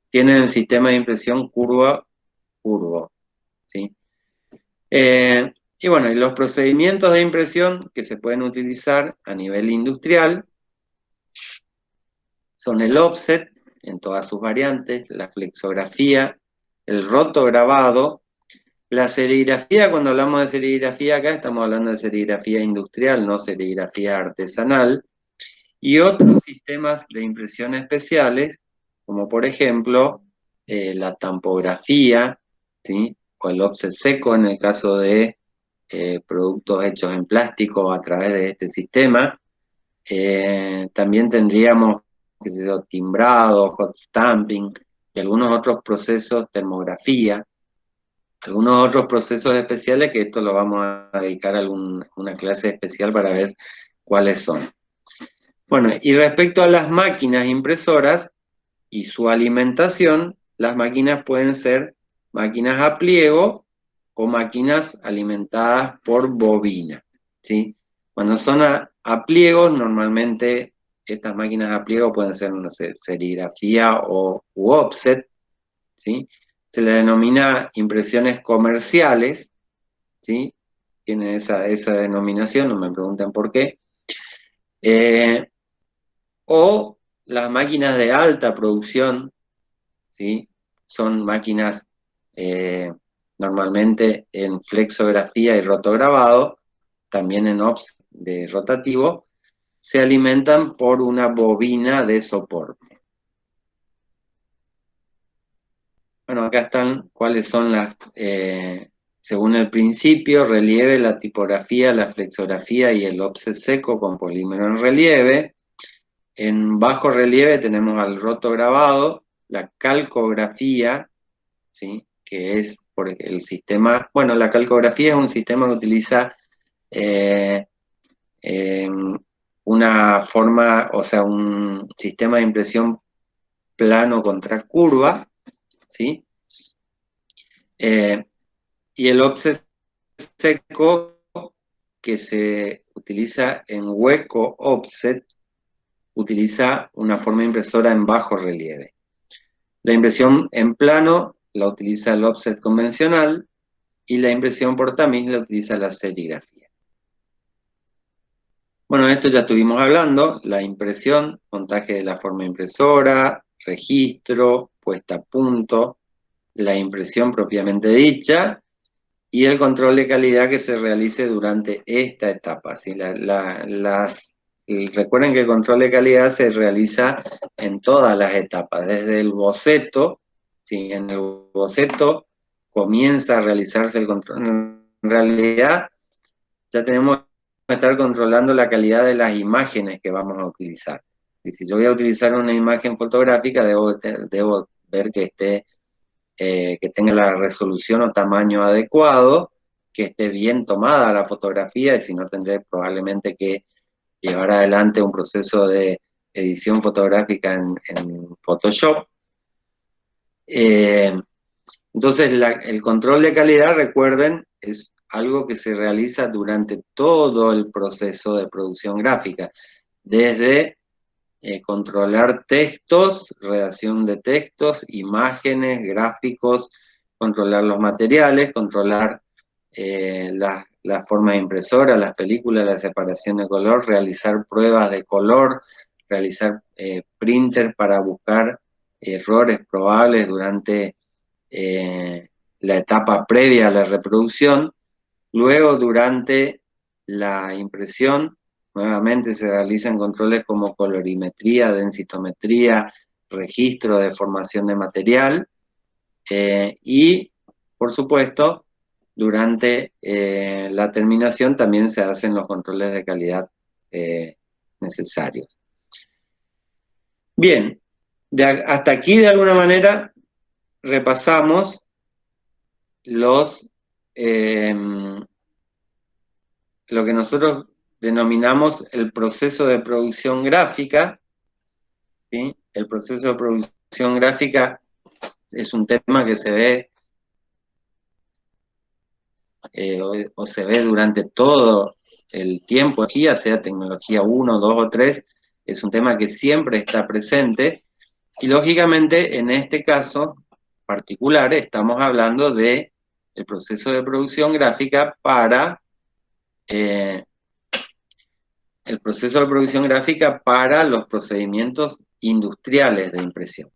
tienen el sistema de impresión curva-curvo, ¿sí? Y bueno, y los procedimientos de impresión que se pueden utilizar a nivel industrial son el offset en todas sus variantes, la flexografía, el rotograbado. La serigrafía, cuando hablamos de serigrafía acá, estamos hablando de serigrafía industrial, no serigrafía artesanal, y otros sistemas de impresión especiales, como por ejemplo la tampografía, ¿sí? O el offset seco en el caso de productos hechos en plástico a través de este sistema. También tendríamos, qué sé yo, timbrado, hot stamping y algunos otros procesos, termografía, algunos otros procesos especiales que esto lo vamos a dedicar a una clase especial para ver cuáles son. Bueno, y respecto a las máquinas impresoras y su alimentación, las máquinas pueden ser máquinas a pliego o máquinas alimentadas por bobina, ¿sí? Cuando son a pliego, normalmente estas máquinas a pliego pueden ser, no sé, serigrafía u offset, ¿sí? Se le denomina impresiones comerciales, ¿sí? Tiene esa denominación, no me pregunten por qué. O las máquinas de alta producción, ¿sí? Son máquinas normalmente en flexografía y rotograbado, también en offset de rotativo, se alimentan por una bobina de soporte. Bueno, acá están cuáles son las, según el principio, relieve, la tipografía, la flexografía y el offset seco con polímero en relieve. En bajo relieve tenemos al rotograbado, la calcografía, ¿sí? Que es por el sistema, bueno, la calcografía es un sistema que utiliza eh, eh, una forma, o sea, un sistema de impresión plano contra curva, ¿sí? Y el offset seco, que se utiliza en hueco offset, utiliza una forma impresora en bajo relieve. La impresión en plano la utiliza el offset convencional y la impresión por tamiz la utiliza la serigrafía. Bueno, esto ya estuvimos hablando, la impresión, montaje de la forma impresora, registro, puesta a punto, la impresión propiamente dicha y el control de calidad que se realice durante esta etapa. ¿Sí? Recuerden que el control de calidad se realiza en todas las etapas, desde el boceto, ¿sí? En el boceto comienza a realizarse el control. En realidad ya tenemos que estar controlando la calidad de las imágenes que vamos a utilizar. Y si yo voy a utilizar una imagen fotográfica, debo ver que tenga la resolución o tamaño adecuado, que esté bien tomada la fotografía, y si no tendré probablemente que llevar adelante un proceso de edición fotográfica en Photoshop. Entonces, el control de calidad, recuerden, es algo que se realiza durante todo el proceso de producción gráfica, desde controlar textos, redacción de textos, imágenes, gráficos, controlar los materiales, controlar las formas impresoras, las películas, la separación de color, realizar pruebas de color, realizar printers para buscar errores probables durante la etapa previa a la reproducción. Luego, durante la impresión, nuevamente se realizan controles como colorimetría, densitometría, registro de formación de material y, por supuesto, durante la terminación también se hacen los controles de calidad necesarios. Bien, hasta aquí de alguna manera repasamos lo que nosotros denominamos el proceso de producción gráfica, ¿sí? El proceso de producción gráfica es un tema que se ve o se ve durante todo el tiempo aquí, ya sea tecnología 1, 2 o 3, es un tema que siempre está presente y lógicamente en este caso particular estamos hablando de el proceso de producción gráfica para el proceso de producción gráfica para los procedimientos industriales de impresión.